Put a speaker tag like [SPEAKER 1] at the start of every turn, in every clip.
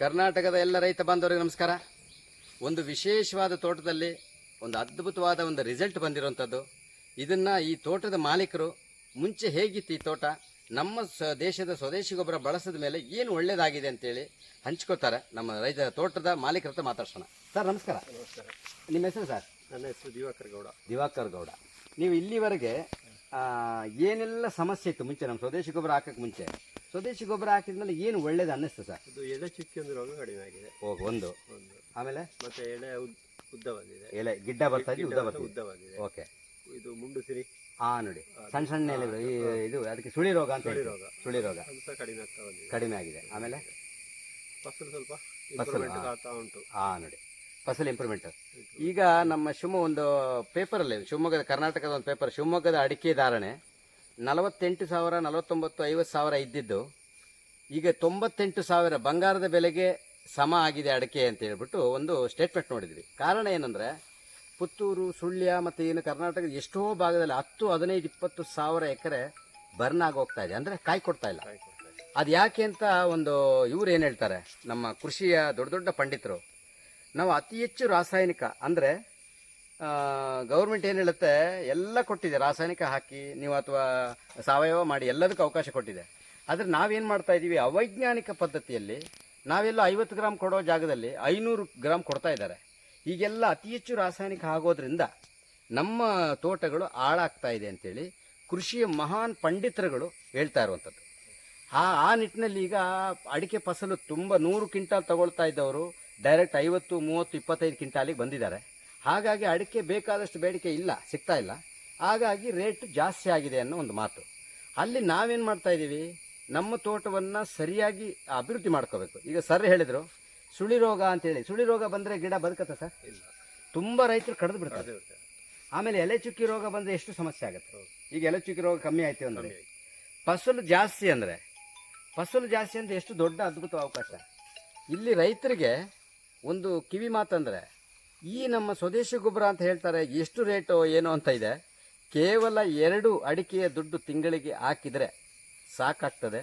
[SPEAKER 1] ಕರ್ನಾಟಕದ ಎಲ್ಲ ರೈತ ಬಾಂಧವರಿಗೆ ನಮಸ್ಕಾರ. ಒಂದು ವಿಶೇಷವಾದ ತೋಟದಲ್ಲಿ ಒಂದು ಅದ್ಭುತವಾದ ಒಂದು ರಿಸಲ್ಟ್ ಬಂದಿರುವಂಥದ್ದು. ಇದನ್ನು ಈ ತೋಟದ ಮಾಲೀಕರು ಮುಂಚೆ ಹೇಗಿತ್ತು ಈ ತೋಟ, ನಮ್ಮ ದೇಶದ ಸ್ವದೇಶಿ ಗೊಬ್ಬರ ಬಳಸಿದ ಮೇಲೆ ಏನು ಒಳ್ಳೆಯದಾಗಿದೆ ಅಂತೇಳಿ ಹಂಚ್ಕೋತಾರೆ. ನಮ್ಮ ರೈತ ತೋಟದ ಮಾಲೀಕರ ಹತ್ರ ಮಾತಾಡ್ಸೋಣ. ಸರ್ ನಮಸ್ಕಾರ.
[SPEAKER 2] ನಮಸ್ಕಾರ.
[SPEAKER 1] ನಿಮ್ಮ ಹೆಸರು ಸರ್?
[SPEAKER 2] ನನ್ನ ಹೆಸರು ದಿವಾಕರ್ ಗೌಡ.
[SPEAKER 1] ದಿವಾಕರ್ ಗೌಡ, ನೀವು ಇಲ್ಲಿವರೆಗೆ ಏನೆಲ್ಲ ಸಮಸ್ಯೆ ಇತ್ತು ಮುಂಚೆ ನಮ್ಮ ಸ್ವದೇಶಿ ಗೊಬ್ಬರ ಹಾಕಕ್ಕೆ ಮುಂಚೆ? ಸ್ವದೇಶಿ ಗೊಬ್ಬರ ಹಾಕಿದ್ಮೇಲೆ ಏನು ಒಳ್ಳೇದು ಅನ್ನಿಸ್ತು ಸರ್?
[SPEAKER 2] ಇದು ಎಲೆ ಚುಕ್ಕಿ ಒಂದು ರೋಗ ಕಡಿಮೆ ಆಗಿದೆ.
[SPEAKER 1] ಒಂದು ಆಮೇಲೆ
[SPEAKER 2] ಮತ್ತೆ ಎಲೆ ಉದ್ದ ಬಂದಿದೆ.
[SPEAKER 1] ಎಲೆ ಗಿಡ್ಡ ಬರ್ತಾ ಇದೆ, ಉದ್ದ
[SPEAKER 2] ಬಂದಿದೆ.
[SPEAKER 1] ಓಕೆ.
[SPEAKER 2] ಇದು ಮುಂಡು ಸಿರಿ
[SPEAKER 1] ನೋಡಿ ಸಣ್ಣ ಸಣ್ಣ ಎಲೆಗಳು ಇದು ಅದಕ್ಕೆ ಸುಳಿ ರೋಗ ಅಂತ ಸುಳಿ ರೋಗ
[SPEAKER 2] ಸಹ ಕಡಿಮೆ ಆಗ್ತಾ ಬಂದಿದೆ,
[SPEAKER 1] ಕಡಿಮೆ ಆಗಿದೆ. ಆಮೇಲೆ
[SPEAKER 2] ಫಸಲು ಸ್ವಲ್ಪ ಇಂಪ್ರೂವ್ಮೆಂಟ್ ಆಗ್ತಾ ಉಂಟು.
[SPEAKER 1] ನೋಡಿ ಫಸಲ್ ಇಂಪ್ರೂವ್ಮೆಂಟ್. ಈಗ ನಮ್ಮ ಒಂದು ಪೇಪರಲ್ಲಿ, ಶಿವಮೊಗ್ಗದ ಕರ್ನಾಟಕದ ಒಂದು ಪೇಪರ್, ಶಿವಮೊಗ್ಗದ ಅಡಿಕೆ ಧಾರಣೆ 48,000, 49,000, 50,000 ಇದ್ದಿದ್ದು ಈಗ 98,000 ಬಂಗಾರದ ಬೆಲೆಗೆ ಸಮ ಆಗಿದೆ ಅಡಿಕೆ ಅಂತ ಹೇಳ್ಬಿಟ್ಟು ಒಂದು ಸ್ಟೇಟ್ಮೆಂಟ್ ನೋಡಿದ್ವಿ. ಕಾರಣ ಏನಂದರೆ ಪುತ್ತೂರು, ಸುಳ್ಯ ಮತ್ತು ಏನು ಕರ್ನಾಟಕದ ಎಷ್ಟೋ ಭಾಗದಲ್ಲಿ 10, 15, 20,000 ಎಕರೆ ಬರ್ನ್ ಆಗೋಗ್ತಾ ಇದೆ, ಅಂದರೆ ಕಾಯಿ ಕೊಡ್ತಾ ಇಲ್ಲ. ಅದು ಯಾಕೆ ಅಂತ ಒಂದು ಇವ್ರು ಏನು ಹೇಳ್ತಾರೆ, ನಮ್ಮ ಕೃಷಿಯ ದೊಡ್ಡ ದೊಡ್ಡ ಪಂಡಿತರು, ನಾವು ಅತಿ ಹೆಚ್ಚು ರಾಸಾಯನಿಕ ಅಂದರೆ ಗೌರ್ಮೆಂಟ್ ಏನು ಹೇಳುತ್ತೆ, ಎಲ್ಲ ಕೊಟ್ಟಿದೆ, ರಾಸಾಯನಿಕ ಹಾಕಿ ನೀವು ಅಥವಾ ಸಾವಯವ ಮಾಡಿ ಎಲ್ಲದಕ್ಕೂ ಅವಕಾಶ ಕೊಟ್ಟಿದೆ. ಆದರೆ ನಾವೇನು ಮಾಡ್ತಾ ಇದ್ದೀವಿ, ಅವೈಜ್ಞಾನಿಕ ಪದ್ಧತಿಯಲ್ಲಿ ನಾವೆಲ್ಲ 50 ಗ್ರಾಮ್ ಕೊಡೋ ಜಾಗದಲ್ಲಿ 500 ಗ್ರಾಮ್ ಕೊಡ್ತಾ ಇದ್ದಾರೆ. ಈಗೆಲ್ಲ ಅತಿ ಹೆಚ್ಚು ರಾಸಾಯನಿಕ ಆಗೋದ್ರಿಂದ ನಮ್ಮ ತೋಟಗಳು ಹಾಳಾಗ್ತಾ ಇದೆ ಅಂತೇಳಿ ಕೃಷಿಯ ಮಹಾನ್ ಪಂಡಿತರುಗಳು ಹೇಳ್ತಾ ಇರುವಂಥದ್ದು. ಆ ನಿಟ್ಟಿನಲ್ಲಿ ಈಗ ಅಡಿಕೆ ಫಸಲು ತುಂಬ 100 ಕ್ವಿಂಟಾಲ್ ತಗೊಳ್ತಾ ಇದ್ದವರು ಡೈರೆಕ್ಟ್ 50, 30, 25 ಕ್ವಿಂಟಾಲಿಗೆ ಬಂದಿದ್ದಾರೆ. ಹಾಗಾಗಿ ಅಡಿಕೆ ಬೇಕಾದಷ್ಟು ಬೇಡಿಕೆ ಇಲ್ಲ, ಸಿಗ್ತಾ ಇಲ್ಲ. ಹಾಗಾಗಿ ರೇಟ್ ಜಾಸ್ತಿ ಆಗಿದೆ ಅನ್ನೋ ಒಂದು ಮಾತು. ಅಲ್ಲಿ ನಾವೇನು ಮಾಡ್ತಾ ಇದ್ದೀವಿ, ನಮ್ಮ ತೋಟವನ್ನು ಸರಿಯಾಗಿ ಅಭಿವೃದ್ಧಿ ಮಾಡ್ಕೋಬೇಕು. ಈಗ ಸರ್ ಹೇಳಿದರು ಸುಳಿ ರೋಗ ಅಂತೇಳಿ, ಸುಳಿ ರೋಗ ಬಂದರೆ ಗಿಡ ಬದುಕತ್ತೆ ಸರ್?
[SPEAKER 2] ಇಲ್ಲ,
[SPEAKER 1] ತುಂಬ ರೈತರು ಕಡಿದು ಬಿಡ್ತಾರೆ. ಆಮೇಲೆ ಎಲೆ ಚುಕ್ಕಿ ರೋಗ ಬಂದರೆ ಎಷ್ಟು ಸಮಸ್ಯೆ ಆಗುತ್ತೆ. ಈಗ ಎಲೆ ಚುಕ್ಕಿ ರೋಗ ಕಮ್ಮಿ ಆಯ್ತು ಅಂದರೆ, ಫಸಲು ಜಾಸ್ತಿ ಅಂದರೆ ಎಷ್ಟು ದೊಡ್ಡ ಅದ್ಭುತ ಅವಕಾಶ. ಇಲ್ಲಿ ರೈತರಿಗೆ ಒಂದು ಕಿವಿ ಮಾತಂದರೆ, ಈ ನಮ್ಮ ಸ್ವದೇಶಿ ಗೊಬ್ಬರ ಅಂತ ಹೇಳ್ತಾರೆ, ಎಷ್ಟು ರೇಟು ಏನು ಅಂತ ಇದೆ, ಕೇವಲ 2 ಅಡಿಕೆಯ ದುಡ್ಡು ತಿಂಗಳಿಗೆ ಹಾಕಿದರೆ ಸಾಕಾಗ್ತದೆ.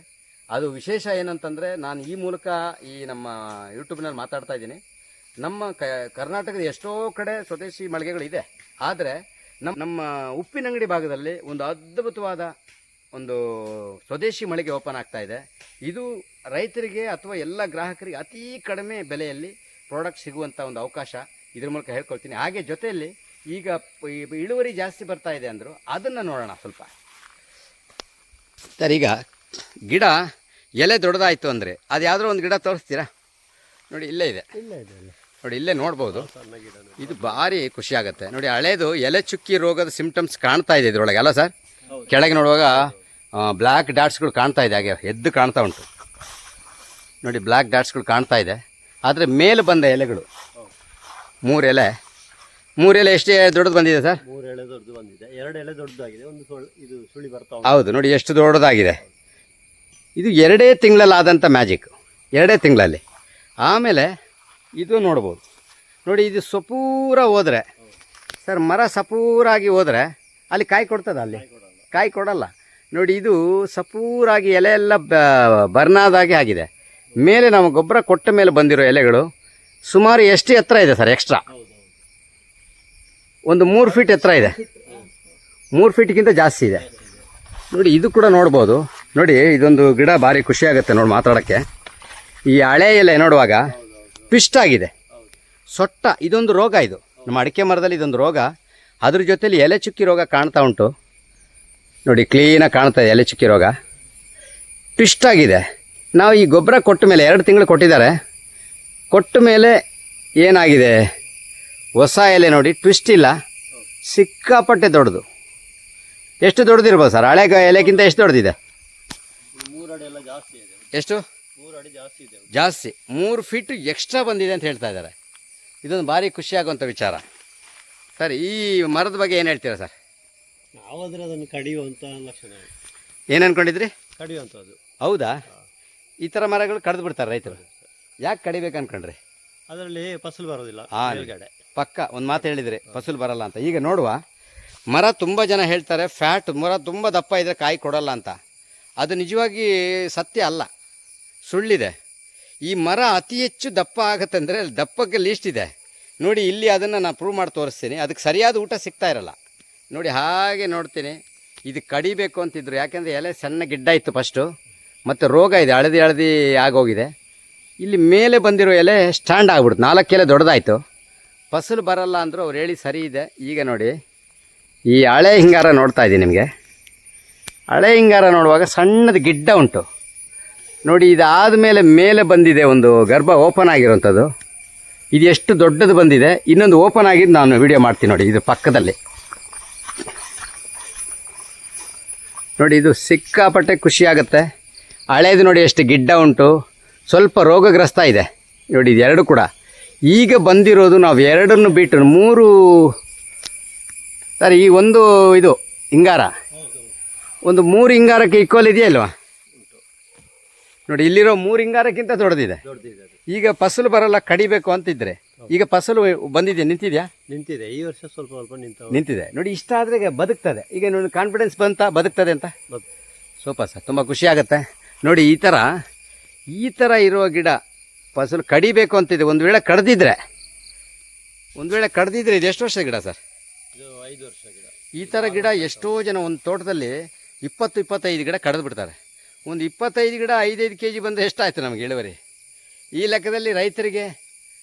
[SPEAKER 1] ಅದು ವಿಶೇಷ ಏನಂತಂದರೆ, ನಾನು ಈ ಮೂಲಕ ಈ ನಮ್ಮ ಯೂಟ್ಯೂಬ್ನಲ್ಲಿ ಮಾತಾಡ್ತಾ ಇದ್ದೀನಿ, ನಮ್ಮ ಕರ್ನಾಟಕದ ಎಷ್ಟೋ ಕಡೆ ಸ್ವದೇಶಿ ಮಳಿಗೆಗಳಿದೆ. ಆದರೆ ನಮ್ಮ ಉಪ್ಪಿನಂಗಡಿ ಭಾಗದಲ್ಲಿ ಒಂದು ಅದ್ಭುತವಾದ ಒಂದು ಸ್ವದೇಶಿ ಮಳಿಗೆ ಓಪನ್ ಆಗ್ತಾ ಇದೆ. ಇದು ರೈತರಿಗೆ ಅಥವಾ ಎಲ್ಲ ಗ್ರಾಹಕರಿಗೆ ಅತಿ ಕಡಿಮೆ ಬೆಲೆಯಲ್ಲಿ ಪ್ರಾಡಕ್ಟ್ ಸಿಗುವಂಥ ಒಂದು ಅವಕಾಶ ಇದ್ರ ಮೂಲಕ ಹೇಳ್ಕೊಳ್ತೀನಿ. ಹಾಗೆ ಜೊತೆಯಲ್ಲಿ ಈಗ ಇಳುವರಿ ಜಾಸ್ತಿ ಬರ್ತಾ ಇದೆ ಅಂದರು, ಅದನ್ನು ನೋಡೋಣ ಸ್ವಲ್ಪ. ಸರ್, ಈಗ ಗಿಡ ಎಲೆ ದೊಡ್ಡದಾಯಿತು ಅಂದರೆ ಅದು ಯಾವುದೋ ಒಂದು ಗಿಡ ತೋರಿಸ್ತೀರಾ? ನೋಡಿ ಇಲ್ಲೇ ಇದೆ, ನೋಡಿ ಇಲ್ಲೇ ನೋಡ್ಬೋದು. ಇದು ಭಾರಿ ಖುಷಿ ಆಗುತ್ತೆ ನೋಡಿ. ಹಳೇದು ಎಲೆ ಚುಕ್ಕಿ ರೋಗದ ಸಿಂಪ್ಟಮ್ಸ್ ಕಾಣ್ತಾ ಇದೆ ಇದರೊಳಗೆ ಅಲ್ಲ ಸರ್? ಕೆಳಗೆ ನೋಡುವಾಗ ಬ್ಲ್ಯಾಕ್ ಡಾಟ್ಸ್ಗಳು ಕಾಣ್ತಾ ಇದೆ, ಹಾಗೆ ಎದ್ದು ಕಾಣ್ತಾ ಉಂಟು ನೋಡಿ, ಬ್ಲ್ಯಾಕ್ ಡಾಟ್ಸ್ಗಳು ಕಾಣ್ತಾ ಇದೆ. ಆದರೆ ಮೇಲೆ ಬಂದ ಎಲೆಗಳು 3 ಎಲೆ ಎಷ್ಟು ದೊಡ್ಡದು ಬಂದಿದೆ ಸರ್?
[SPEAKER 2] 3 ಎಲೆ ದೊಡ್ಡದು ಬಂದಿದೆ, 2 ಎಲೆ ದೊಡ್ಡದಾಗಿದೆ, ಇದು ಸುಳಿ ಬರ್ತಾ ಉಂಟು.
[SPEAKER 1] ಹೌದು, ನೋಡಿ ಎಷ್ಟು ದೊಡ್ಡದಾಗಿದೆ. ಇದು 2 ತಿಂಗಳಲ್ಲಾದಂಥ ಮ್ಯಾಜಿಕ್, 2 ತಿಂಗಳಲ್ಲಿ. ಆಮೇಲೆ ಇದು ನೋಡ್ಬೋದು ನೋಡಿ, ಇದು ಸಪೂರ ಹೋದರೆ ಸರ್, ಮರ ಸಪೂರಾಗಿ ಹೋದರೆ ಅಲ್ಲಿ ಕಾಯಿ ಕೊಡ್ತದ? ಅಲ್ಲಿ ಕಾಯಿ ಕೊಡಲ್ಲ ನೋಡಿ. ಇದು ಸಪೂರಾಗಿ ಎಲೆ ಎಲ್ಲ ಬರ್ನಾದಾಗೆ ಆಗಿದೆ. ಮೇಲೆ ನಾವು ಗೊಬ್ಬರ ಕೊಟ್ಟ ಮೇಲೆ ಬಂದಿರೋ ಎಲೆಗಳು ಸುಮಾರು ಎಷ್ಟು ಎತ್ತರ ಇದೆ ಸರ್? ಎಕ್ಸ್ಟ್ರಾ ಒಂದು 3 ಫೀಟ್ ಎತ್ತರ ಇದೆ, 3 ಫೀಟ್ಗಿಂತ ಜಾಸ್ತಿ ಇದೆ ನೋಡಿ. ಇದು ಕೂಡ ನೋಡ್ಬೋದು ನೋಡಿ. ಇದೊಂದು ಗಿಡ ಭಾರಿ ಖುಷಿಯಾಗುತ್ತೆ ನೋಡಿ ಮಾತಾಡೋಕ್ಕೆ. ಈ ಹಳೆ ಎಲೆ ನೋಡುವಾಗ ಟ್ವಿಸ್ಟ್ ಆಗಿದೆ, ಸೊಟ್ಟ. ಇದೊಂದು ರೋಗ, ಇದು ನಮ್ಮ ಅಡಿಕೆ ಮರದಲ್ಲಿ ಇದೊಂದು ರೋಗ. ಅದ್ರ ಜೊತೆಲಿ ಎಲೆ ಚುಕ್ಕಿ ರೋಗ ಕಾಣ್ತಾ ಉಂಟು ನೋಡಿ, ಕ್ಲೀನಾಗಿ ಕಾಣ್ತಾ ಇದೆ ಎಲೆ ಚುಕ್ಕಿ ರೋಗ, ಟ್ವಿಸ್ಟ್ ಆಗಿದೆ. ನಾವು ಈ ಗೊಬ್ಬರ ಕೊಟ್ಟ ಮೇಲೆ 2 ತಿಂಗಳು ಕೊಟ್ಟಿದ್ದಾರೆ, ಕೊಟ್ಟ ಮೇಲೆ ಏನಾಗಿದೆ, ಹೊಸ ಎಲೆ ನೋಡಿ ಟ್ವಿಸ್ಟ್ ಇಲ್ಲ, ಸಿಕ್ಕಾಪಟ್ಟೆ ದೊಡ್ಡದು. ಎಷ್ಟು ದೊಡ್ಡದಿರ್ಬೋದು ಸರ್? ಹಳೆ ಎಲೆಗಿಂತ ಎಷ್ಟು ದೊಡ್ಡದಿದೆ?
[SPEAKER 2] 3 ಅಡಿ ಎಲ್ಲ ಜಾಸ್ತಿ ಇದೆ.
[SPEAKER 1] ಎಷ್ಟು?
[SPEAKER 2] 3 ಅಡಿ ಜಾಸ್ತಿ ಇದೆ,
[SPEAKER 1] ಜಾಸ್ತಿ 3 ಫೀಟ್ ಎಕ್ಸ್ಟ್ರಾ ಬಂದಿದೆ ಅಂತ ಹೇಳ್ತಾ ಇದ್ದಾರೆ. ಇದೊಂದು ಭಾರಿ ಖುಷಿಯಾಗುವಂಥ ವಿಚಾರ ಸರ್. ಈ ಮರದ ಬಗ್ಗೆ ಏನು ಹೇಳ್ತೀರಾ ಸರ್?
[SPEAKER 2] ನಾವಾದರೆ ಅದನ್ನು ಕಡಿಯುವಂಥ ಲಕ್ಷಣ.
[SPEAKER 1] ಏನು ಅಂದ್ಕೊಂಡಿದ್ರಿ?
[SPEAKER 2] ಕಡಿಯುವಂಥದ್ದು.
[SPEAKER 1] ಹೌದಾ? ಈ ಥರ ಮರಗಳು ಕಡಿದು ಬಿಡ್ತಾರೆ ರೈತರು. ಯಾಕೆ ಕಡಿಬೇಕು ಅಂದ್ಕೊಂಡ್ರಿ?
[SPEAKER 2] ಅದರಲ್ಲಿ ಫಸಲು ಬರೋದಿಲ್ಲ.
[SPEAKER 1] ಪಕ್ಕ ಒಂದು ಮಾತು ಹೇಳಿದರೆ ಫಸಲು ಬರಲ್ಲ ಅಂತ. ಈಗ ನೋಡುವ ಮರ ತುಂಬ ಜನ ಹೇಳ್ತಾರೆ ಫ್ಯಾಟ್, ಮರ ತುಂಬ ದಪ್ಪ ಇದ್ದರೆ ಕಾಯಿ ಕೊಡಲ್ಲ ಅಂತ. ಅದು ನಿಜವಾಗಿ ಸತ್ಯ ಅಲ್ಲ, ಸುಳ್ಳಿದೆ. ಈ ಮರ ಅತಿ ಹೆಚ್ಚು ದಪ್ಪ ಆಗತ್ತಂದರೆ ದಪ್ಪಕ್ಕೆ ಲೀಸ್ಟ್ ಇದೆ ನೋಡಿ. ಇಲ್ಲಿ ಅದನ್ನು ನಾನು ಪ್ರೂವ್ ಮಾಡಿ ತೋರಿಸ್ತೀನಿ. ಅದಕ್ಕೆ ಸರಿಯಾದ ಊಟ ಸಿಗ್ತಾ ಇರಲ್ಲ ನೋಡಿ. ಹಾಗೆ ನೋಡ್ತೀನಿ, ಇದು ಕಡಿಬೇಕು ಅಂತಿದ್ರು. ಯಾಕೆಂದರೆ ಎಲೆ ಸಣ್ಣ ಗಿಡ್ಡ ಇತ್ತು ಫಸ್ಟು, ಮತ್ತು ರೋಗ ಇದೆ, ಹಳದಿ ಆಗೋಗಿದೆ. ಇಲ್ಲಿ ಮೇಲೆ ಬಂದಿರೋ ಎಲೆ ಸ್ಟ್ಯಾಂಡ್ ಆಗ್ಬಿಡ್ತು, 4 ಎಲೆ ದೊಡ್ಡದಾಯಿತು. ಫಸಲು ಬರಲ್ಲ ಅಂದರು, ಅವ್ರು ಹೇಳಿ ಸರಿ ಇದೆ. ಈಗ ನೋಡಿ ಈ ಹಳೆ ಹಿಂಗಾರ ನೋಡ್ತಾ ಇದ್ದೀನಿ ನಿಮಗೆ. ಹಳೆ ಹಿಂಗಾರ ನೋಡುವಾಗ ಸಣ್ಣದು ಗಿಡ್ಡ ಉಂಟು ನೋಡಿ. ಇದಾದ ಮೇಲೆ ಬಂದಿದೆ ಒಂದು ಗರ್ಭ ಓಪನ್ ಆಗಿರೋಂಥದ್ದು. ಇದು ಎಷ್ಟು ದೊಡ್ಡದು ಬಂದಿದೆ. ಇನ್ನೊಂದು ಓಪನ್ ಆಗಿದ್ದು ನಾನು ವಿಡಿಯೋ ಮಾಡ್ತೀನಿ ನೋಡಿ. ಇದು ಪಕ್ಕದಲ್ಲಿ ನೋಡಿ, ಇದು ಸಿಕ್ಕಾಪಟ್ಟೆ ಖುಷಿಯಾಗುತ್ತೆ. ಹಳೇದು ನೋಡಿ ಎಷ್ಟು ಗಿಡ್ಡ ಉಂಟು, ಸ್ವಲ್ಪ ರೋಗಗ್ರಸ್ತ ಇದೆ ನೋಡಿ. ಇದು ಎರಡು ಕೂಡ ಈಗ ಬಂದಿರೋದು. ನಾವು ಎರಡನ್ನು ಬಿಟ್ಟು 3 ಸರ್, ಈ ಒಂದು ಇದು ಹಿಂಗಾರ ಒಂದು 3 ಹಿಂಗಾರಕ್ಕೆ ಈಕ್ವಲ್ ಇದೆಯಾ ಇಲ್ವಾ ನೋಡಿ. ಇಲ್ಲಿರೋ 3 ಹಿಂಗಾರಕ್ಕಿಂತ ದೊಡ್ಡದಿದೆ. ಈಗ ಫಸಲು ಬರಲ್ಲ, ಕಡಿಬೇಕು ಅಂತಿದ್ರೆ ಈಗ ಫಸಲು ಬಂದಿದೆ,
[SPEAKER 2] ನಿಂತಿದೆ. ಈ ವರ್ಷ ಸ್ವಲ್ಪ
[SPEAKER 1] ನಿಂತಿದೆ ನೋಡಿ. ಇಷ್ಟ ಆದರೆ ಬದುಕ್ತದೆ. ಈಗ ನೋಡಿ ಕಾನ್ಫಿಡೆನ್ಸ್ ಬಂತ ಬದುಕ್ತದೆ ಅಂತ. ಸೂಪರ್ ಸರ್, ತುಂಬ ಖುಷಿ ಆಗುತ್ತೆ ನೋಡಿ. ಈ ಥರ ಇರುವ ಗಿಡ ಫಸಲು ಕಡಿಬೇಕು ಅಂತಿದೆ. ಒಂದು ವೇಳೆ ಕಡ್ದಿದ್ರೆ ಇದು ಎಷ್ಟು ವರ್ಷದ ಗಿಡ ಸರ್?
[SPEAKER 2] 5 ವರ್ಷ ಗಿಡ.
[SPEAKER 1] ಈ ಥರ ಗಿಡ ಎಷ್ಟೋ ಜನ ಒಂದು ತೋಟದಲ್ಲಿ 20-25 ಗಿಡ ಕಡ್ದು ಬಿಡ್ತಾರೆ. ಒಂದು 25 ಗಿಡ 5-5 kg ಬಂದರೆ ಎಷ್ಟಾಯಿತು ನಮಗೆ ಇಳುವರಿ? ಈ ಲೆಕ್ಕದಲ್ಲಿ ರೈತರಿಗೆ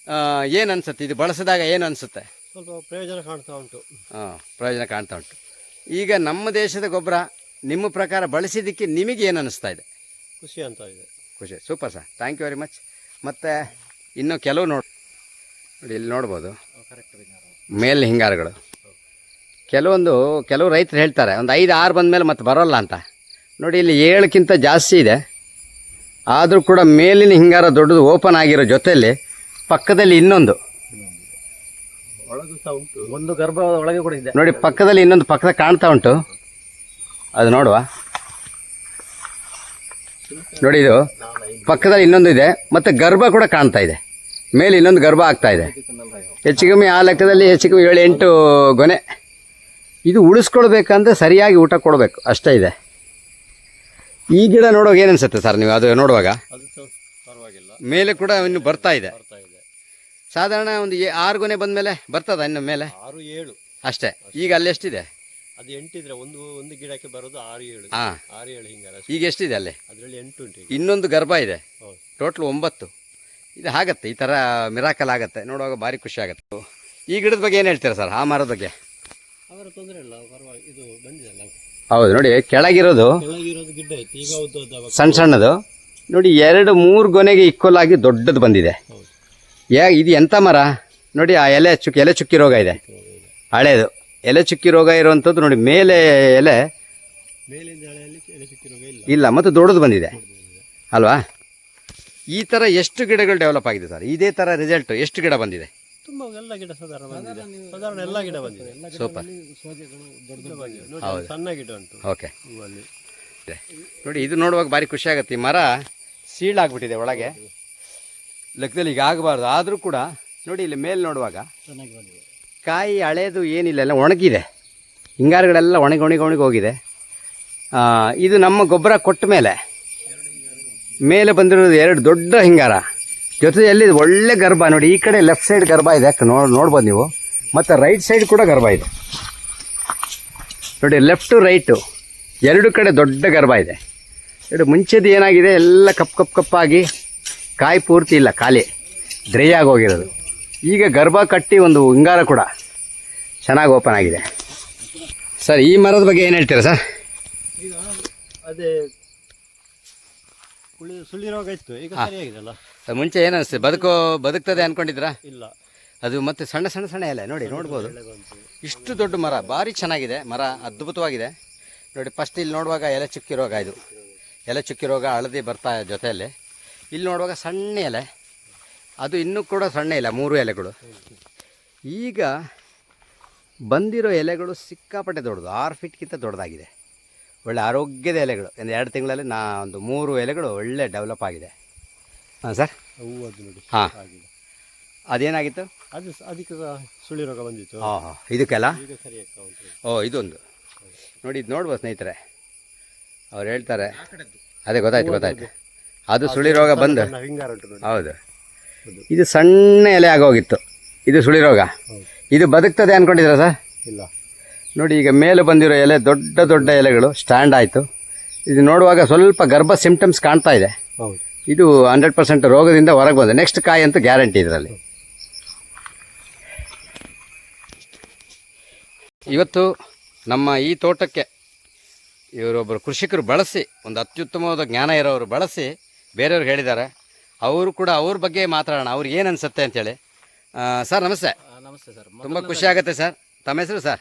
[SPEAKER 1] ಏನು ಅನಿಸುತ್ತೆ, ಇದು ಬಳಸಿದಾಗ ಏನು ಅನಿಸುತ್ತೆ?
[SPEAKER 2] ಸ್ವಲ್ಪ ಪ್ರಯೋಜನ ಕಾಣ್ತಾ ಉಂಟು.
[SPEAKER 1] ಪ್ರಯೋಜನ ಕಾಣ್ತಾ ಉಂಟು. ಈಗ ನಮ್ಮ ದೇಶದ ಗೊಬ್ಬರ ನಿಮ್ಮ ಪ್ರಕಾರ ಬಳಸಿದ್ದಕ್ಕೆ ನಿಮಗೆ ಏನು ಅನ್ನಿಸ್ತಾ ಇದೆ?
[SPEAKER 2] ಖುಷಿ ಅಂತ ಇದೆ.
[SPEAKER 1] ಖುಷಿ. Super sir, thank you very much. ಮತ್ತು ಇನ್ನೂ ಕೆಲವು ನೋಡಿ, ಇಲ್ಲಿ ನೋಡ್ಬೋದು ಮೇಲ್ ಹಿಂಗಾರಗಳು. ಕೆಲವು ರೈತರು ಹೇಳ್ತಾರೆ ಒಂದು 5-6 ಬಂದಮೇಲೆ ಮತ್ತೆ ಬರೋಲ್ಲ ಅಂತ ನೋಡಿ. ಇಲ್ಲಿ 7ಕ್ಕಿಂತ ಜಾಸ್ತಿ ಇದೆ. ಆದರೂ ಕೂಡ ಮೇಲಿನ ಹಿಂಗಾರ ದೊಡ್ಡದು ಓಪನ್ ಆಗಿರೋ ಜೊತೆಯಲ್ಲಿ ಪಕ್ಕದಲ್ಲಿ ಇನ್ನೊಂದು
[SPEAKER 2] ಒಂದು ಗರ್ಭ ಒಳಗೆ ಕೂಡ ಇದೆ
[SPEAKER 1] ನೋಡಿ. ಪಕ್ಕದಲ್ಲಿ ಇನ್ನೊಂದು ಪಕ್ಕದಲ್ಲಿ ಕಾಣ್ತಾ ಉಂಟು, ಅದು ನೋಡುವ ನೋಡಿ. ಇದು ಪಕ್ಕದಲ್ಲಿ ಇನ್ನೊಂದು ಇದೆ, ಮತ್ತು ಗರ್ಭ ಕೂಡ ಕಾಣ್ತಾ ಇದೆ. ಮೇಲೆ ಇನ್ನೊಂದು ಗರ್ಭ ಆಗ್ತಾ ಇದೆ. ಹೆಚ್ಚು ಕಮ್ಮಿ ಆ ಲೆಕ್ಕದಲ್ಲಿ ಹೆಚ್ಚು ಕಮ್ಮಿ 7-8 ಗೊನೆ. ಇದು ಉಳಿಸ್ಕೊಳ್ಬೇಕಂದ್ರೆ ಸರಿಯಾಗಿ ಊಟ ಕೊಡಬೇಕು, ಅಷ್ಟೇ ಇದೆ. ಈ ಗಿಡ ನೋಡುವಾಗ ಏನು ಅನಿಸುತ್ತೆ ಸರ್ ನೀವು ಅದು ನೋಡುವಾಗ?
[SPEAKER 2] ಪರವಾಗಿಲ್ಲ,
[SPEAKER 1] ಮೇಲೆ ಕೂಡ ಇನ್ನು ಬರ್ತಾ ಇದೆ. ಸಾಧಾರಣ ಒಂದು 6 ಗೊನೆ ಬಂದಮೇಲೆ ಬರ್ತದ ಇನ್ನು ಮೇಲೆ?
[SPEAKER 2] 6-7
[SPEAKER 1] ಅಷ್ಟೇ. ಈಗ ಅಲ್ಲಿ ಎಷ್ಟಿದೆ?
[SPEAKER 2] ಅದು 8 ಇದ್ರೆ ಒಂದು ಗಿಡಕ್ಕೆ ಬರೋದು 6-7. 6-7 ಹಿಂಗಾರ.
[SPEAKER 1] ಈಗ ಎಷ್ಟಿದೆ ಅಲ್ಲಿ?
[SPEAKER 2] ಅದರಲ್ಲಿ 8 ಉಂಟು.
[SPEAKER 1] ಇನ್ನೊಂದು ಗರ್ಭ ಇದೆ, ಟೋಟ್ಲ್ 9. ಇದು ಆಗತ್ತೆ, ಈ ಥರ ಮಿರಾಕಲ್ ಆಗುತ್ತೆ ನೋಡುವಾಗ, ಭಾರಿ ಖುಷಿ ಆಗುತ್ತೆ. ಈ ಗಿಡದ ಬಗ್ಗೆ ಏನು ಹೇಳ್ತೀರಾ ಸರ್? ಆ ಮರದ ಬಗ್ಗೆ?
[SPEAKER 2] ಅವರ ತೊಂದರೆ ಇಲ್ಲ, ಪರವಾಗಿ. ಇದು ಬಂದಿದೆಲ್ಲ.
[SPEAKER 1] ಹೌದು ನೋಡಿ, ಕೆಳಗಿರೋದು
[SPEAKER 2] ಗಿಡ್ಡ ಐತಿ. ಈಗ
[SPEAKER 1] ಸಣ್ಣದು ನೋಡಿ, 2-3 ಗೊನೆಗೆ ಈಕ್ವಲ್ ಆಗಿ ದೊಡ್ಡದು ಬಂದಿದೆ. ಇದು ಎಂಥ ಮರ ನೋಡಿ. ಆ ಎಲೆ ಚುಕ್ಕಿ ರೋಗ ಇದೆ, ಹಳೇದು ಎಲೆ ಚುಕ್ಕಿ ರೋಗ ಇರುವಂಥದ್ದು ನೋಡಿ. ಮೇಲೆ ಎಲೆ ಇಲ್ಲ, ಮತ್ತು ದೊಡ್ಡದು ಬಂದಿದೆ ಅಲ್ವಾ? ಈ ಥರ ಎಷ್ಟು ಗಿಡಗಳು ಡೆವಲಪ್ ಆಗಿದೆ ಸರ್? ಇದೇ ಥರ ರಿಸಲ್ಟ್ ಎಷ್ಟು ಗಿಡ ಬಂದಿದೆ?
[SPEAKER 2] ತುಂಬ ಎಲ್ಲ ಗಿಡ ಸಾಧಾರಣ ಎಲ್ಲ ಗಿಡ ಬಂದಿದೆ.
[SPEAKER 1] ಸೂಪರ್.
[SPEAKER 2] ಹೌದು, ಸಣ್ಣ ಗಿಡ ಉಂಟು.
[SPEAKER 1] ಓಕೆ ನೋಡಿ, ಇದು ನೋಡುವಾಗ ಭಾರಿ ಖುಷಿ ಆಗುತ್ತೆ. ಈ ಮರ ಸೀಳಾಗ್ಬಿಟ್ಟಿದೆ ಒಳಗೆ, ಲೆಕ್ಕದಲ್ಲಿ ಈಗ ಆಗಬಾರ್ದು. ಆದರೂ ಕೂಡ ನೋಡಿ, ಇಲ್ಲಿ ಮೇಲೆ ನೋಡುವಾಗ
[SPEAKER 2] ಚೆನ್ನಾಗಿ ಬಂದಿದೆ.
[SPEAKER 1] ಕಾಯಿ ಹಳೇದು ಏನಿಲ್ಲ, ಎಲ್ಲ ಒಣಗಿದೆ. ಹಿಂಗಾರುಗಳೆಲ್ಲ ಒಣಗಿ ಹೋಗಿದೆ. ಇದು ನಮ್ಮ ಗೊಬ್ಬರ ಕೊಟ್ಟ ಮೇಲೆ ಬಂದಿರೋದು 2 ದೊಡ್ಡ ಹಿಂಗಾರ, ಜೊತೆಯಲ್ಲಿ ಒಳ್ಳೆ ಗರ್ಭ ನೋಡಿ. ಈ ಕಡೆ ಲೆಫ್ಟ್ ಸೈಡ್ ಗರ್ಭ ಇದೆ, ನೋಡ್ಬೋದು ನೀವು. ಮತ್ತು ರೈಟ್ ಸೈಡ್ ಕೂಡ ಗರ್ಭ ಇದೆ ನೋಡಿ. ಲೆಫ್ಟು ರೈಟು 2 ಕಡೆ ದೊಡ್ಡ ಗರ್ಭ ಇದೆ. ಮುಂಚೆದು ಏನಾಗಿದೆ, ಎಲ್ಲ ಕಪ್ಪಾಗಿ ಕಾಯಿ ಪೂರ್ತಿ ಇಲ್ಲ, ಖಾಲಿ ಡ್ರೈ ಆಗೋಗಿರೋದು. ಈಗ ಗರ್ಭ ಕಟ್ಟಿ ಒಂದು ಹಿಂಗಾರ ಕೂಡ ಚೆನ್ನಾಗಿ ಓಪನ್ ಆಗಿದೆ. ಸರ್, ಈ ಮರದ ಬಗ್ಗೆ ಏನು ಹೇಳ್ತೀರಾ ಸರ್?
[SPEAKER 2] ಈಗ ಅದೇ ಸುಳಿ ರೋಗ ಇತ್ತು, ಈಗ ಸರಿಯಾಗಿದೆಲ್ಲ.
[SPEAKER 1] ಮುಂಚೆ ಏನು ಅನಿಸ್ತು, ಬದುಕ್ತದೆ ಅಂದ್ಕೊಂಡಿದ್ರಾ?
[SPEAKER 2] ಇಲ್ಲ,
[SPEAKER 1] ಅದು ಮತ್ತೆ ಸಣ್ಣ ಎಲೆ ನೋಡ್ಬೋದು. ಇಷ್ಟು ದೊಡ್ಡ ಮರ, ಭಾರಿ ಚೆನ್ನಾಗಿದೆ ಮರ, ಅದ್ಭುತವಾಗಿದೆ ನೋಡಿ. ಫಸ್ಟ್ ಇಲ್ಲಿ ನೋಡುವಾಗ ಎಲೆ ಚುಕ್ಕಿ ರೋಗ, ಇದು ಎಲೆ ಚುಕ್ಕಿ ರೋಗ ಹಳದಿ ಬರ್ತಾ ಜೊತೆಯಲ್ಲಿ. ಇಲ್ಲಿ ನೋಡುವಾಗ ಸಣ್ಣ ಎಲೆ, ಅದು ಇನ್ನೂ ಕೂಡ ಸಣ್ಣ ಇಲ್ಲ, 3 ಎಲೆಗಳು. ಈಗ ಬಂದಿರೋ ಎಲೆಗಳು ಸಿಕ್ಕಾಪಟ್ಟೆ ದೊಡ್ಡದು, 6 ಫೀಟ್ಗಿಂತ ದೊಡ್ಡದಾಗಿದೆ. ಒಳ್ಳೆ ಆರೋಗ್ಯದ ಎಲೆಗಳು. ಒಂದು 2 ತಿಂಗಳಲ್ಲಿ ಒಂದು 3 ಎಲೆಗಳು ಒಳ್ಳೆ ಡೆವಲಪ್ ಆಗಿದೆ. ಹಾಂ ಸರ್. ಹಾಂ, ಅದೇನಾಗಿತ್ತು?
[SPEAKER 2] ಅದಕ್ಕೆ ಸುಳಿ ರೋಗ ಬಂದಿತ್ತು.
[SPEAKER 1] ಇದಕ್ಕೆಲ್ಲ
[SPEAKER 2] ಈಗ ಸರಿ ಆಗ್ತಾ ಉಂಟು.
[SPEAKER 1] ಇದೊಂದು ನೋಡಿ, ಇದು ನೋಡ್ಬೋದು ಸ್ನೇಹಿತರೆ. ಅವ್ರು ಹೇಳ್ತಾರೆ, ಅದೇ ಗೊತ್ತಾಯ್ತು. ಅದು ಸುಳಿ ರೋಗ ಬಂದು
[SPEAKER 2] ಸಣ್ಣ ಹಿಂಗಾರ ಉಂಟು ನೋಡಿ.
[SPEAKER 1] ಹೌದು, ಇದು ಸಣ್ಣ ಎಲೆ ಆಗೋಗಿತ್ತು, ಇದು ಸುಳಿ ರೋಗ.
[SPEAKER 2] ಹೌದು.
[SPEAKER 1] ಇದು ಬದುಕ್ತದೆ ಅಂದ್ಕೊಂಡಿದ್ದೀರಾ ಸರ್?
[SPEAKER 2] ಇಲ್ಲ,
[SPEAKER 1] ನೋಡಿ ಈಗ ಮೇಲೆ ಬಂದಿರೋ ಎಲೆ ದೊಡ್ಡ ದೊಡ್ಡ ಎಲೆಗಳು ಸ್ಟ್ಯಾಂಡ್ ಆಯಿತು. ಇದು ನೋಡುವಾಗ ಸ್ವಲ್ಪ ಗರ್ಭ ಸಿಂಪ್ಟಮ್ಸ್ ಕಾಣ್ತಾ ಇದೆ.
[SPEAKER 2] ಹೌದು.
[SPEAKER 1] ಇದು 100% ರೋಗದಿಂದ ಹೊರಗೆ ಬಂದೆ. ನೆಕ್ಸ್ಟ್ ಕಾಯಿ ಅಂತೂ ಗ್ಯಾರಂಟಿ ಇದರಲ್ಲಿ. ಇವತ್ತು ನಮ್ಮ ಈ ತೋಟಕ್ಕೆ ಇವರೊಬ್ಬರು ಕೃಷಿಕರು ಬಳಸಿ, ಒಂದು ಅತ್ಯುತ್ತಮವಾದ ಜ್ಞಾನ ಇರೋರು ಬಳಸಿ ಬೇರೆಯವ್ರಿಗೆ ಹೇಳಿದ್ದಾರೆ. ಅವರು ಕೂಡ ಅವ್ರ ಬಗ್ಗೆ ಮಾತಾಡೋಣ, ಅವ್ರಿಗೆ ಏನು ಅನಿಸುತ್ತೆ ಅಂತೇಳಿ. ಸರ್ ನಮಸ್ತೆ.
[SPEAKER 3] ನಮಸ್ತೆ ಸರ್.
[SPEAKER 1] ತುಂಬ ಖುಷಿ ಆಗುತ್ತೆ ಸರ್. ತಮ್ಮ ಹೆಸರು ಸರ್?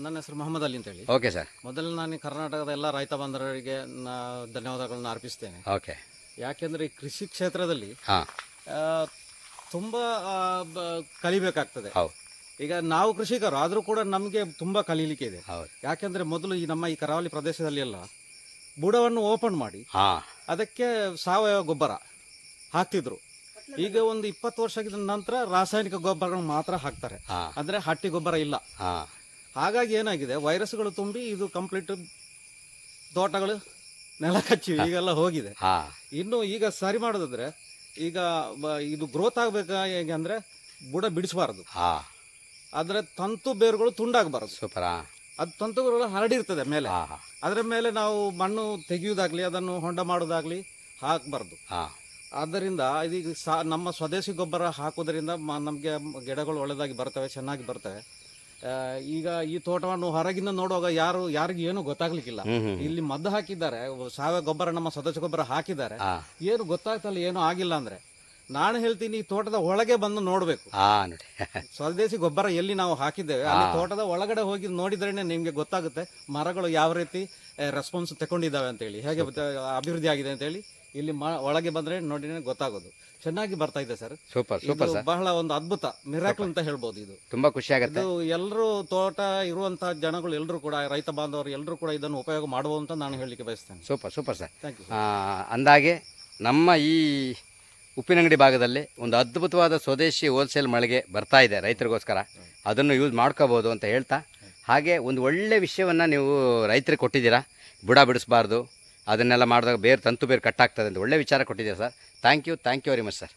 [SPEAKER 3] ನನ್ನ ಹೆಸರು ಮೊಹಮ್ಮದ್ ಅಲಿ ಅಂತೇಳಿ.
[SPEAKER 1] Okay sir.
[SPEAKER 3] ಮೊದಲು ನಾನು ಕರ್ನಾಟಕದ ಎಲ್ಲ ರೈತ ಬಾಂಧವರಿಗೆ ಧನ್ಯವಾದಗಳನ್ನು ಅರ್ಪಿಸ್ತೇನೆ.
[SPEAKER 1] ಓಕೆ.
[SPEAKER 3] ಯಾಕೆಂದರೆ ಈ ಕೃಷಿ ಕ್ಷೇತ್ರದಲ್ಲಿ
[SPEAKER 1] ಹಾಂ,
[SPEAKER 3] ತುಂಬ ಕಲಿಬೇಕಾಗ್ತದೆ.
[SPEAKER 1] ಹೌದು.
[SPEAKER 3] ಈಗ ನಾವು ಕೃಷಿಕರು ಆದರೂ ಕೂಡ ನಮಗೆ ತುಂಬ ಕಲೀಲಿಕ್ಕೆ ಇದೆ.
[SPEAKER 1] ಹೌದು.
[SPEAKER 3] ಯಾಕೆಂದರೆ ಮೊದಲು ಈ ನಮ್ಮ ಈ ಕರಾವಳಿ ಪ್ರದೇಶದಲ್ಲಿ ಎಲ್ಲ ಬುಡವನ್ನು ಓಪನ್ ಮಾಡಿ
[SPEAKER 1] ಹಾಂ,
[SPEAKER 3] ಅದಕ್ಕೆ ಸಾವಯವ ಗೊಬ್ಬರ ಹಾಕ್ತಿದ್ರು. ಈಗ ಒಂದು 20 ವರ್ಷದ ನಂತರ ರಾಸಾಯನಿಕ ಗೊಬ್ಬರಗಳನ್ನು ಮಾತ್ರ ಹಾಕ್ತಾರೆ.
[SPEAKER 1] ಹಾಂ,
[SPEAKER 3] ಅಂದರೆ ಹಟ್ಟಿ ಗೊಬ್ಬರ ಇಲ್ಲ.
[SPEAKER 1] ಹಾಂ,
[SPEAKER 3] ಹಾಗಾಗಿ ಏನಾಗಿದೆ, ವೈರಸ್ಗಳು ತುಂಬಿ ಇದು ಕಂಪ್ಲೀಟ್ ತೋಟಗಳು ನೆಲ ಕಚ್ಚಿವೆ, ಈಗೆಲ್ಲ ಹೋಗಿದೆ.
[SPEAKER 1] ಹಾಂ,
[SPEAKER 3] ಇನ್ನು ಈಗ ಸರಿ ಮಾಡೋದಾದ್ರೆ ಈಗ ಇದು ಗ್ರೋತ್ ಆಗಬೇಕಾ ಹೇಗೆ ಅಂದರೆ ಬುಡ ಬಿಡಿಸಬಾರ್ದು,
[SPEAKER 1] ಹಾಂ,
[SPEAKER 3] ಆದರೆ ತಂತು ಬೇರುಗಳು ತುಂಡಾಗಬಾರ್ದು.
[SPEAKER 1] ಸೂಪರಾ.
[SPEAKER 3] ಅದು ತಂತುಗಳು ಹರಡಿರ್ತದೆ ಮೇಲೆ,
[SPEAKER 1] ಹಾಂ, ಹಾಂ,
[SPEAKER 3] ಅದರ ಮೇಲೆ ನಾವು ಮಣ್ಣು ತೆಗೆಯುವುದಾಗಲಿ ಅದನ್ನು ಹೊಂಡ ಮಾಡೋದಾಗಲಿ ಹಾಕಬಾರ್ದು.
[SPEAKER 1] ಹಾಂ,
[SPEAKER 3] ಆದ್ದರಿಂದ ಇದೀಗ ನಮ್ಮ ಸ್ವದೇಶಿ ಗೊಬ್ಬರ ಹಾಕೋದ್ರಿಂದ ನಮಗೆ ಗಿಡಗಳು ಒಳ್ಳೆದಾಗಿ ಬರ್ತವೆ, ಚೆನ್ನಾಗಿ ಬರ್ತವೆ. ಈಗ ಈ ತೋಟವನ್ನು ಹೊರಗಿಂದ ನೋಡುವಾಗ ಯಾರಿಗೂ ಏನು ಗೊತ್ತಾಗ್ಲಿಕ್ಕಿಲ್ಲ. ಇಲ್ಲಿ ಮದ್ದು ಹಾಕಿದ್ದಾರೆ, ಸಾವಯವ ಗೊಬ್ಬರ ನಮ್ಮ ಸ್ವದೇಶಿ ಗೊಬ್ಬರ ಹಾಕಿದ್ದಾರೆ, ಏನು ಗೊತ್ತಾಗ್ತಲ್ಲ, ಏನೂ ಆಗಿಲ್ಲ ಅಂದ್ರೆ ನಾನು ಹೇಳ್ತೀನಿ, ಈ ತೋಟದ ಒಳಗೆ ಬಂದು ನೋಡ್ಬೇಕು.
[SPEAKER 1] ನೋಡಿ
[SPEAKER 3] ಸ್ವದೇಶಿ ಗೊಬ್ಬರ ಎಲ್ಲಿ ನಾವು ಹಾಕಿದ್ದೇವೆ ಅಲ್ಲಿ ತೋಟದ ಒಳಗಡೆ ಹೋಗಿ ನೋಡಿದ್ರೇನೆ ನಿಮ್ಗೆ ಗೊತ್ತಾಗುತ್ತೆ ಮರಗಳು ಯಾವ ರೀತಿ ರೆಸ್ಪಾನ್ಸ್ ತಗೊಂಡಿದ್ದಾವೆ ಅಂತೇಳಿ, ಹೇಗೆ ಅಭಿವೃದ್ಧಿ ಆಗಿದೆ ಅಂತೇಳಿ. ಇಲ್ಲಿ ಒಳಗೆ ಬಂದ್ರೆ ನೋಡಿ ಗೊತ್ತಾಗೋದು. ಚೆನ್ನಾಗಿ ಬರ್ತಾ ಇದೆ ಸರ್.
[SPEAKER 1] Super super sir.
[SPEAKER 3] ಬಹಳ ಒಂದು ಅದ್ಭುತ ಮಿರಾಕಲ್ ಅಂತ ಹೇಳ್ಬೋದು. ಇದು
[SPEAKER 1] ತುಂಬಾ ಖುಷಿ ಆಗುತ್ತೆ.
[SPEAKER 3] ಇದು ಎಲ್ಲರೂ ತೋಟ ಇರುವಂತಹ ಜನಗಳು ಎಲ್ಲರೂ ಕೂಡ, ರೈತ ಬಾಂಧವರು ಎಲ್ಲರೂ ಕೂಡ ಇದನ್ನು ಉಪಯೋಗ ಮಾಡುವ ಅಂತ ನಾನು ಹೇಳಲಿಕ್ಕೆ ಬಯಸ್ತೇನೆ.
[SPEAKER 1] Super super sir.
[SPEAKER 3] Thank you.
[SPEAKER 1] ಅಂದಾಗೆ ನಮ್ಮ ಈ ಉಪ್ಪಿನಂಗಡಿ ಭಾಗದಲ್ಲಿ ಒಂದು ಅದ್ಭುತವಾದ ಸ್ವದೇಶಿ ಹೋಲ್ಸೇಲ್ ಮಳಿಗೆ ಬರ್ತಾ ಇದೆ ರೈತರಿಗೋಸ್ಕರ. ಅದನ್ನು ಯೂಸ್ ಮಾಡ್ಕೋಬೋದು ಅಂತ ಹೇಳ್ತಾ, ಹಾಗೆ ಒಂದು ಒಳ್ಳೆ ವಿಷಯವನ್ನು ನೀವು ರೈತರಿಗೆ ಕೊಟ್ಟಿದ್ದೀರಾ. ಬುಡ ಬಿಡಿಸಬಾರ್ದು, ಅದನ್ನೆಲ್ಲ ಮಾಡಿದಾಗ ಬೇರೆ ತಂತು ಬೇರೆ ಕಟ್ಟಾಗ್ತದೆ ಅಂತ ಒಳ್ಳೆ ವಿಚಾರ ಕೊಟ್ಟಿದ್ದೀರಾ sir. Thank you very much sir.